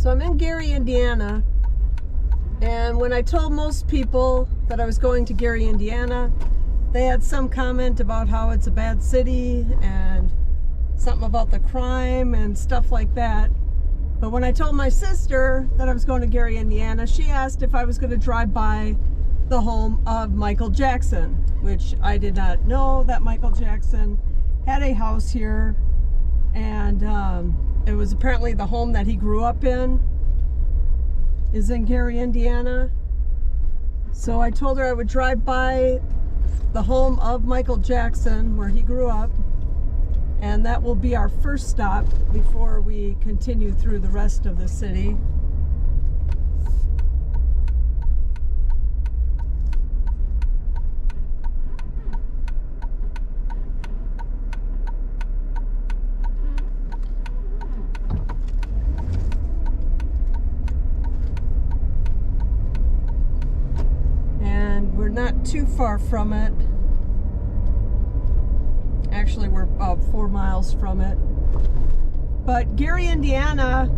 So I'm in Gary, Indiana, and when I told most people that I was going to Gary, Indiana, they had some comment about how it's a bad city and something about the crime and stuff like that. But when I told my sister that I was going to Gary, Indiana, she asked if I was going to drive by the home of Michael Jackson, which I did not know that Michael Jackson had a house here, and it was apparently the home that he grew up in is in Gary, Indiana. So I told her I would drive by the home of Michael Jackson where he grew up, and that will be our first stop before we continue through the rest of the city. We're not too far from it. Actually, we're about 4 miles from it. But Gary, Indiana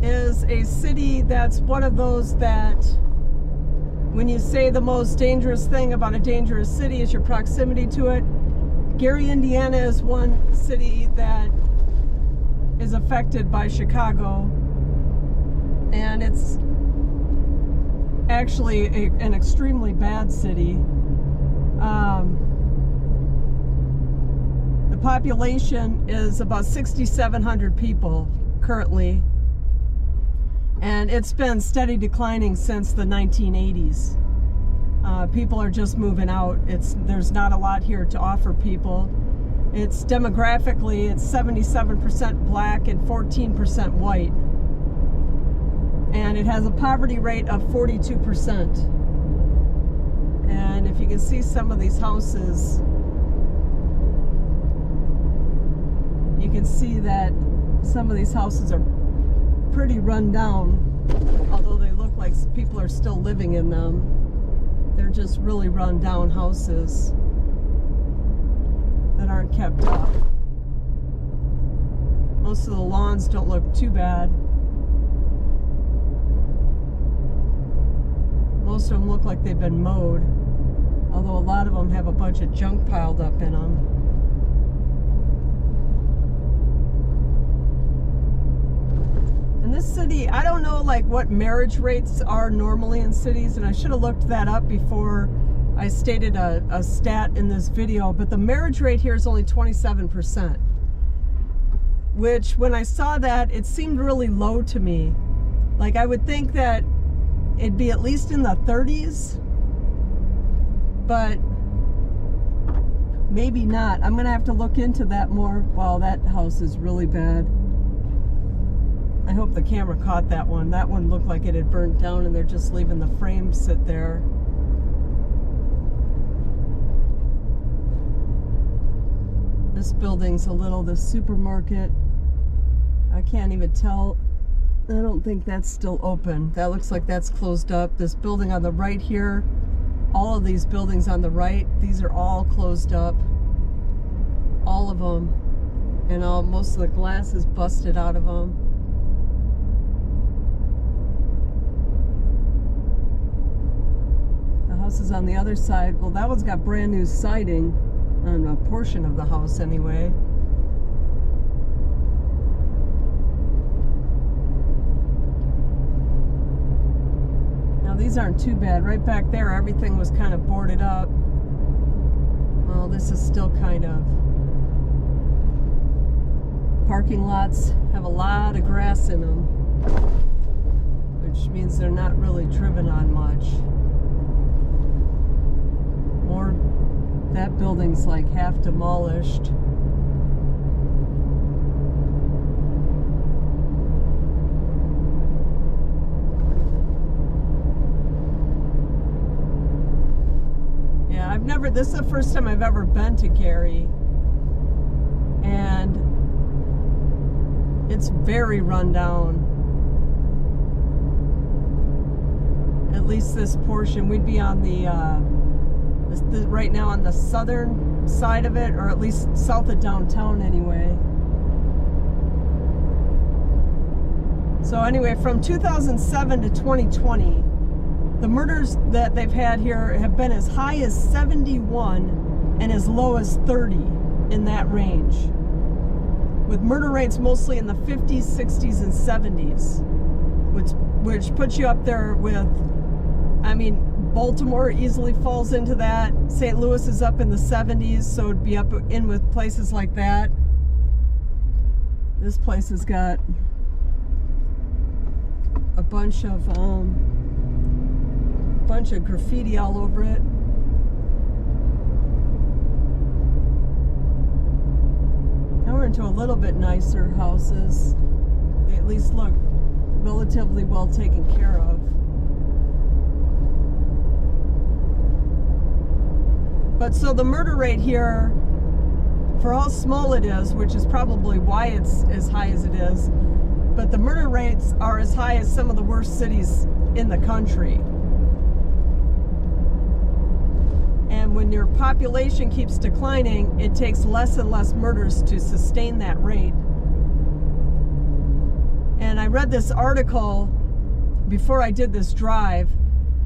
is a city that's one of those that when you say the most dangerous thing about a dangerous city is your proximity to it, Gary, Indiana is one city that is affected by Chicago, and it's actually an extremely bad city. The population is about 6,700 people currently, and it's been steady declining since the 1980s. People are just moving out. There's not a lot here to offer people. It's demographically, it's 77% black and 14% white. And it has a poverty rate of 42%. And if you can see some of these houses, you can see that some of these houses are pretty run down, although they look like people are still living in them. They're just really run down houses that aren't kept up. Most of the lawns don't look too bad. Most of them look like they've been mowed, although a lot of them have a bunch of junk piled up in them. In this city, I don't know like what marriage rates are normally in cities, and I should have looked that up before I stated a stat in this video, but the marriage rate here is only 27%, which when I saw that, it seemed really low to me. Like I would think that it'd be at least in the 30s, but maybe not. I'm gonna have to look into that more. Wow, that house is really bad. I hope the camera caught that one. That one looked like it had burnt down and they're just leaving the frame sit there. This building's the supermarket. I can't even tell. I don't think that's still open. That looks like that's closed up. This building on the right here, all of these buildings on the right, these are all closed up. All of them. And most of the glass is busted out of them. The house is on the other side. Well, that one's got brand new siding on a portion of the house anyway. These aren't too bad. Right back there, everything was kind of boarded up. Well, this is still kind of... Parking lots have a lot of grass in them, which means they're not really driven on much. That building's like half demolished. This is the first time I've ever been to Gary, and it's very run down. At least this portion. We'd be on the right now on the southern side of it, or at least south of downtown anyway. So anyway, from 2007 to 2020, the murders that they've had here have been as high as 71 and as low as 30 in that range, with murder rates mostly in the 50s, 60s, and 70s, which puts you up there with, I mean, Baltimore easily falls into that. St. Louis is up in the 70s, so it'd be up in with places like that. This place has got a bunch of graffiti all over it. Now we're into a little bit nicer houses. They at least look relatively well taken care of. But so the murder rate here, for how small it is, which is probably why it's as high as it is, but the murder rates are as high as some of the worst cities in the country. And when your population keeps declining, it takes less and less murders to sustain that rate. And I read this article before I did this drive.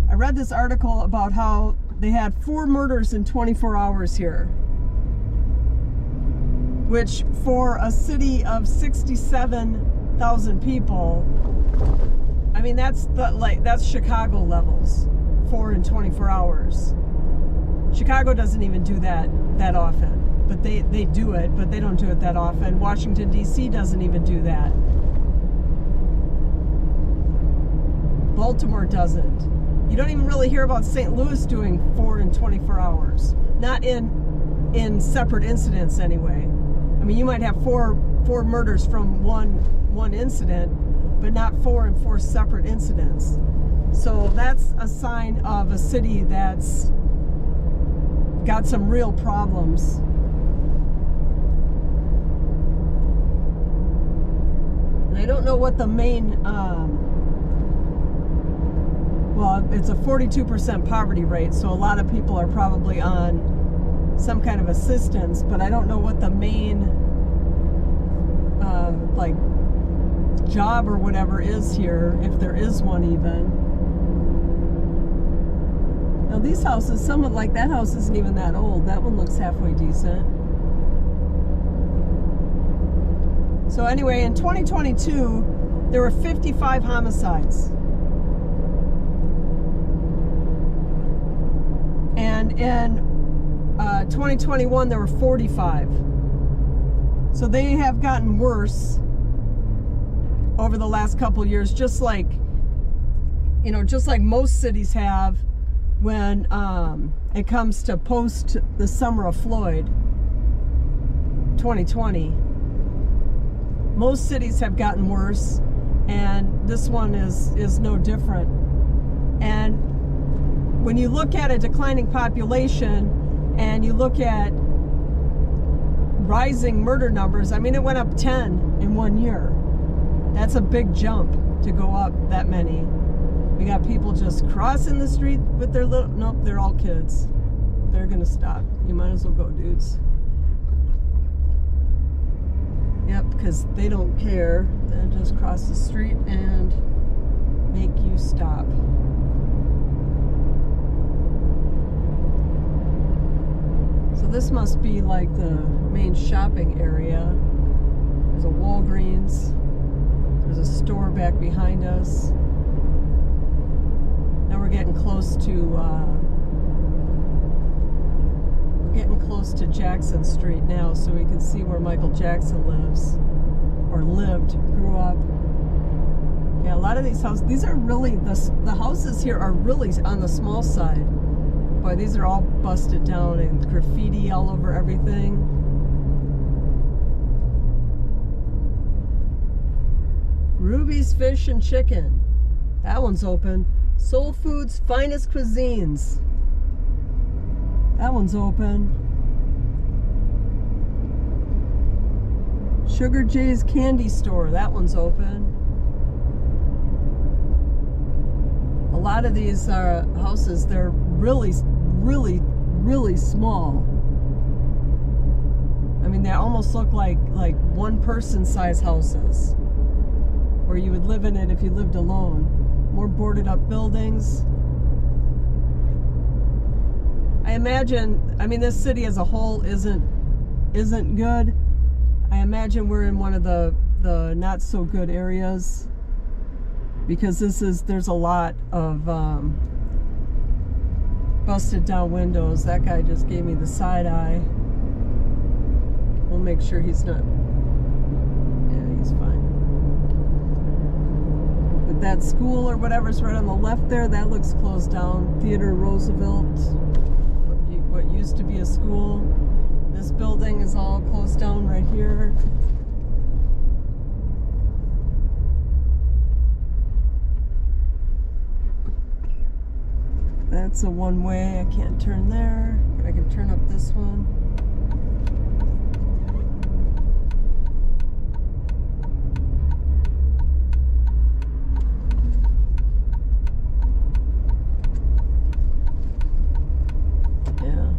I read this article about how they had 4 murders in 24 hours here, which for a city of 67,000 people, I mean, that's Chicago levels, 4 in 24 hours. Chicago doesn't even do that often, but they do it, but they don't do it that often. Washington, D.C. doesn't even do that. Baltimore doesn't. You don't even really hear about St. Louis doing 4 in 24 hours. Not in separate incidents anyway. I mean, you might have four murders from one incident, but not 4 in 4 separate incidents. So that's a sign of a city that's got some real problems. And I don't know what the main, well, it's a 42% poverty rate, so a lot of people are probably on some kind of assistance, but I don't know what the main, like, job or whatever is here, if there is one even. Now these houses, somewhat like that house isn't even that old. That one looks halfway decent. So anyway, in 2022, there were 55 homicides. And in 2021, there were 45. So they have gotten worse over the last couple of years, just like most cities have when it comes to post the summer of Floyd, 2020. Most cities have gotten worse, and this one is no different. And when you look at a declining population and you look at rising murder numbers, I mean, it went up 10 in 1 year. That's a big jump to go up that many. We got people just crossing the street with their little, nope, they're all kids. They're gonna stop. You might as well go, dudes. Yep, because they don't care. They'll just cross the street and make you stop. So this must be like the main shopping area. There's a Walgreens. There's a store back behind us. Now we're getting close to Jackson Street now, so we can see where Michael Jackson lives, or lived, grew up. Yeah, a lot of these houses, these are really, the houses here are really on the small side. Boy, these are all busted down and graffiti all over everything. Ruby's Fish and Chicken. That one's open. Soul Food's Finest Cuisines. That one's open. Sugar Jay's Candy Store. That one's open. A lot of these houses, they're really, really, really small. I mean, they almost look like one person size houses. where you would live in it if you lived alone. More boarded up buildings. I imagine, I mean, this city as a whole isn't good. I imagine we're in one of the not so good areas, because there's a lot of busted down windows. That guy just gave me the side eye. We'll make sure he's not, yeah, he's fine. But that school or whatever's right on the left there, that looks closed down. Theodore Roosevelt, what used to be a school. This building is all closed down right here. That's a one-way. I can't turn there, but I can turn up this one. Yeah.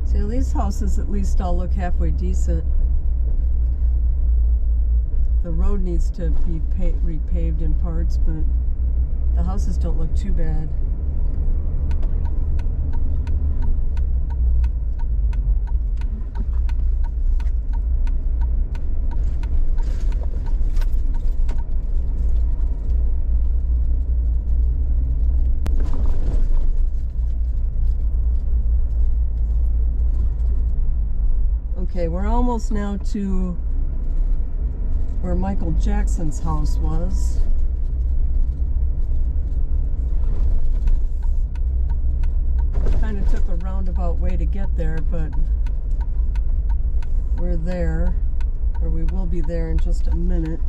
See, these houses at least all look halfway decent. The road needs to be repaved in parts, but the houses don't look too bad. Okay, we're almost now to where Michael Jackson's house was. Kind of took a roundabout way to get there, but we're there, or we will be there in just a minute.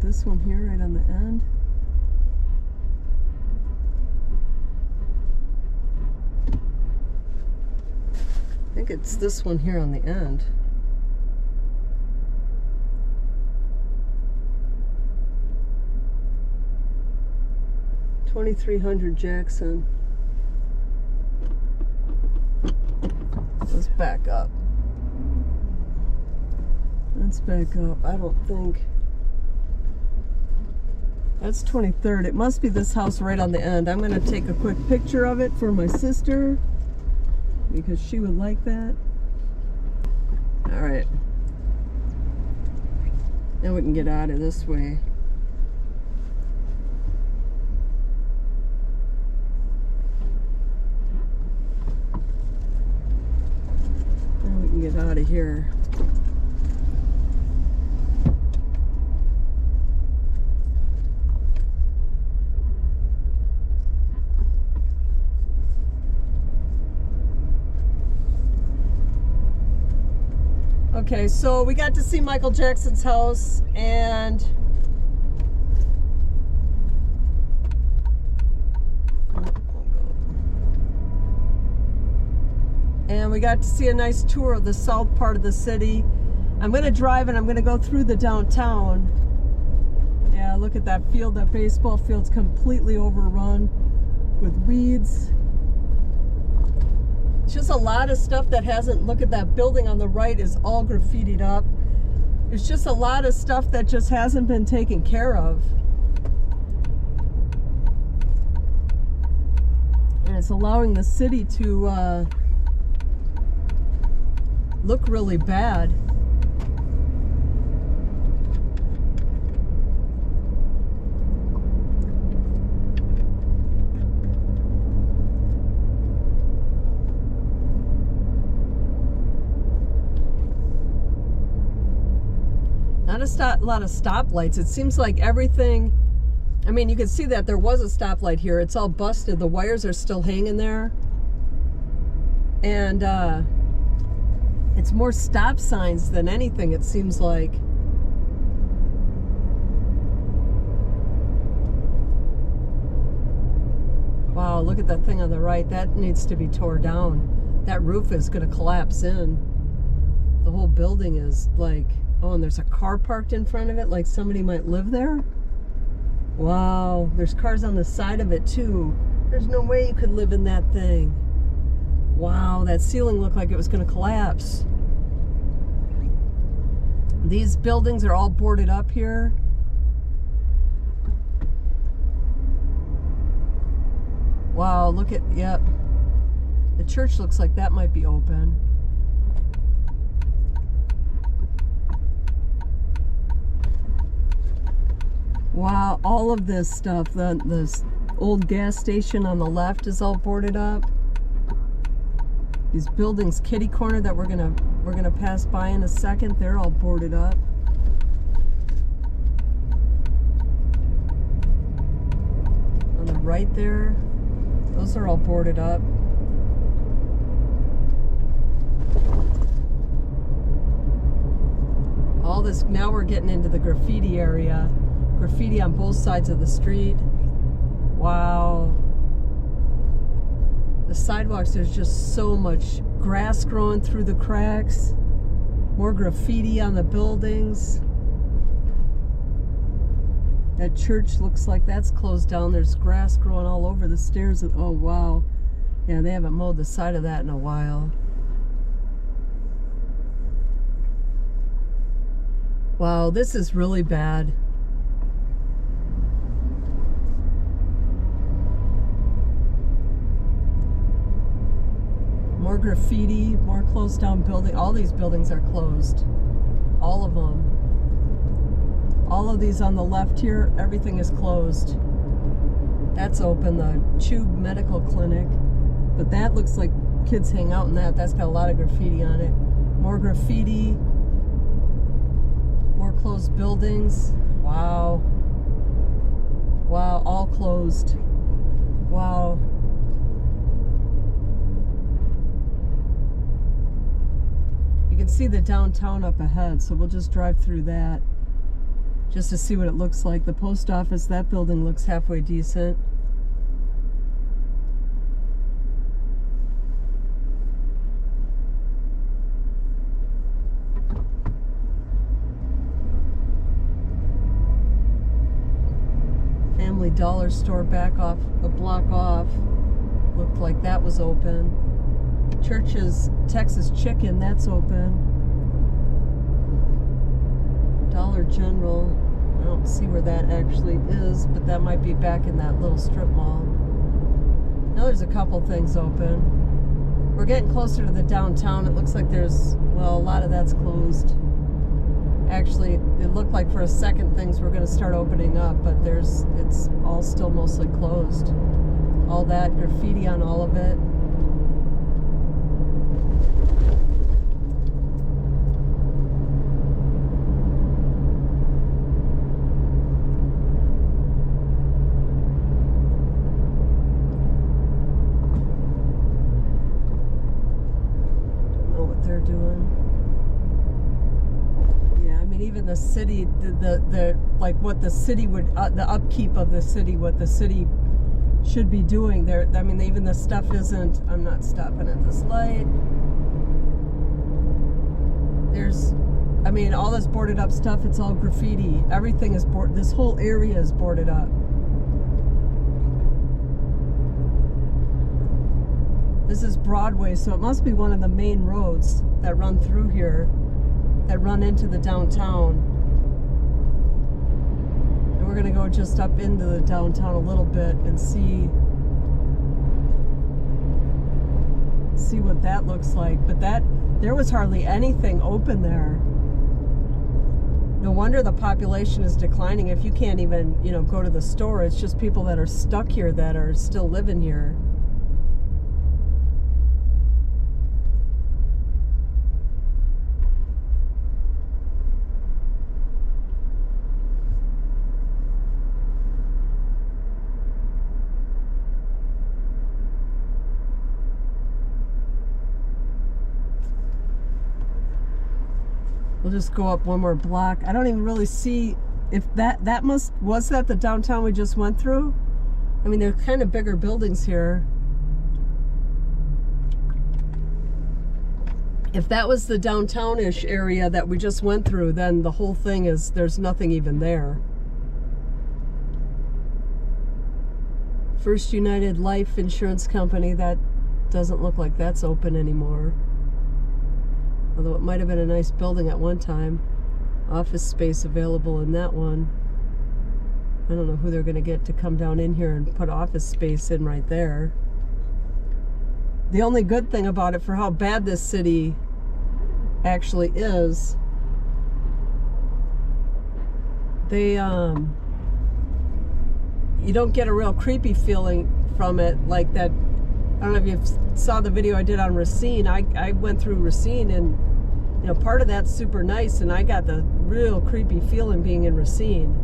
This one here right on the end. I think it's this one here on the end. $2,300 Jackson. Let's back up. Let's back up. I don't think. That's 23rd. It must be this house right on the end. I'm going to take a quick picture of it for my sister because she would like that. All right. Now we can get out of this way. Now we can get out of here. Okay, so we got to see Michael Jackson's house, and we got to see a nice tour of the south part of the city. I'm going to drive and I'm going to go through the downtown. Yeah, look at that field. That baseball field's completely overrun with weeds. Just a lot of stuff that hasn't, look at that building on the right is all graffitied up. It's just a lot of stuff that just hasn't been taken care of. And it's allowing the city to look really bad. Not a lot of stoplights. It seems like everything I mean, you can see that there was a stoplight here. It's all busted. The wires are still hanging there. And it's more stop signs than anything, it seems like. Wow, look at that thing on the right. That needs to be tore down. That roof is going to collapse in. The whole building is like, oh, and there's a car parked in front of it, like somebody might live there. Wow, there's cars on the side of it too. There's no way you could live in that thing. Wow, that ceiling looked like it was going to collapse. These buildings are all boarded up here. Wow, look at, yep. The church looks like that might be open. Wow, all of this stuff, this old gas station on the left is all boarded up. These buildings, kitty corner that we're gonna pass by in a second, they're all boarded up. On the right there, those are all boarded up. All this, now we're getting into the graffiti area. Graffiti on both sides of the street. Wow. The sidewalks, there's just so much grass growing through the cracks. More graffiti on the buildings. That church looks like that's closed down. There's grass growing all over the stairs. Oh, wow. Yeah, they haven't mowed the side of that in a while. Wow, this is really bad. More graffiti, more closed down building. All these buildings are closed. All of them. All of these on the left here, everything is closed. That's open, the Tube Medical Clinic. But that looks like kids hang out in that. That's got a lot of graffiti on it. More graffiti. More closed buildings. Wow. Wow, all closed. Wow. You can see the downtown up ahead, so we'll just drive through that just to see what it looks like. The post office, that building looks halfway decent. Family Dollar store back off, a block off. Looked like that was open. Church's Texas Chicken, that's open. Dollar General, I don't see where that actually is, but that might be back in that little strip mall. Now there's a couple things open. We're getting closer to the downtown. It looks like there's, well, a lot of that's closed. Actually, it looked like for a second things were going to start opening up, but it's all still mostly closed. All that graffiti on all of it. Even the city, the like what the city would, the upkeep of the city, what the city should be doing there. I mean, even the stuff isn't. I'm not stopping at this light. There's, I mean, all this boarded up stuff. It's all graffiti. Everything is boarded. This whole area is boarded up. This is Broadway, so it must be one of the main roads that run through here, that run into the downtown. And we're gonna go just up into the downtown a little bit and see what that looks like. But there was hardly anything open there. No wonder the population is declining. If you can't even, go to the store, it's just people that are stuck here that are still living here. We'll just go up one more block. I don't even really see if was that the downtown we just went through? I mean, they're kind of bigger buildings here. If that was the downtown-ish area that we just went through, then the whole thing is, there's nothing even there. First United Life Insurance Company, that doesn't look like that's open anymore. Although it might have been a nice building at one time. Office space available in that one. I don't know who they're going to get to come down in here and put office space in right there. The only good thing about it, for how bad this city actually is, they you don't get a real creepy feeling from it like that. I don't know if you saw the video I did on Racine. I went through Racine, and you know, part of that's super nice, and I got the real creepy feeling being in Racine.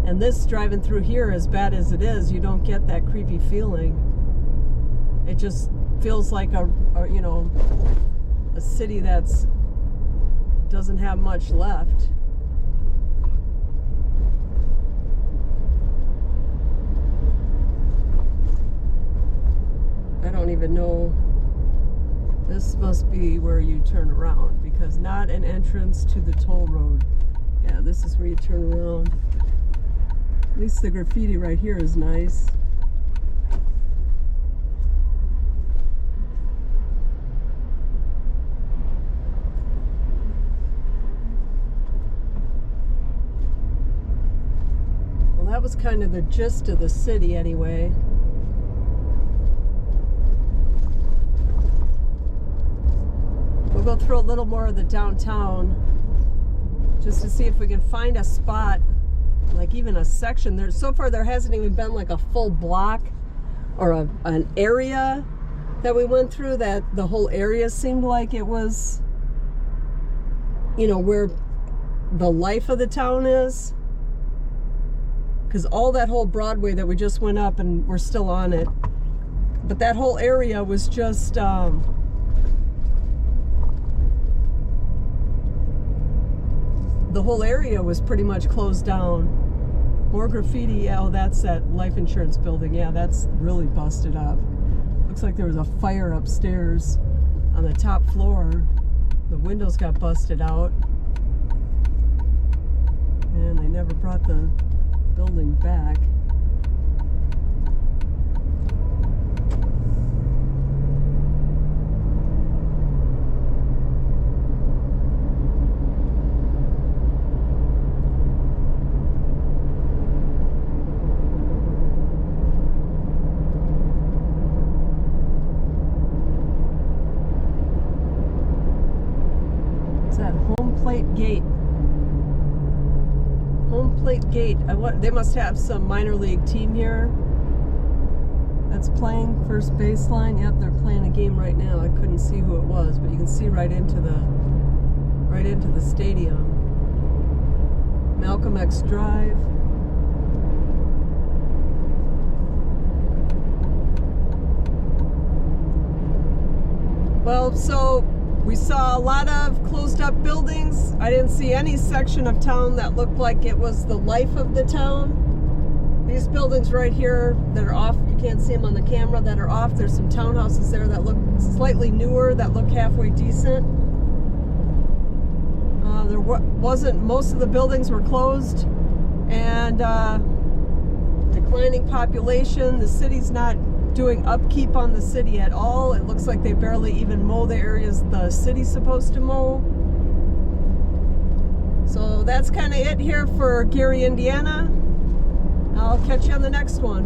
And this, driving through here, as bad as it is, you don't get that creepy feeling. It just feels like a you know, a city that's doesn't have much left. I don't even know. This must be where you turn around, because not an entrance to the toll road. Yeah, this is where you turn around. At least the graffiti right here is nice. Well, that was kind of the gist of the city anyway. We'll go through a little more of the downtown just to see if we can find a spot, like even a section. There, so far there hasn't even been like a full block or an area that we went through that the whole area seemed like it was, you know, where the life of the town is. Because all that whole Broadway that we just went up, and we're still on it, but that whole area was just the whole area was pretty much closed down. More graffiti. Oh, that's that life insurance building. Yeah, that's really busted up. Looks like there was a fire upstairs on the top floor. The windows got busted out, and they never brought the building back. Gate. Home plate gate. They must have some minor league team here that's playing first baseline. Yep, they're playing a game right now. I couldn't see who it was, but you can see right into the stadium. Malcolm X Drive. Well, so we saw a lot of closed up buildings. I didn't see any section of town that looked like it was the life of the town. These buildings right here that are off, you can't see them on the camera, that are off. There's some townhouses there that look slightly newer, that look halfway decent. There wasn't, most of the buildings were closed, and declining population. The city's not doing upkeep on the city at all. It looks like they barely even mow the areas the city's supposed to mow. So that's kind of it here for Gary, Indiana. I'll catch you on the next one.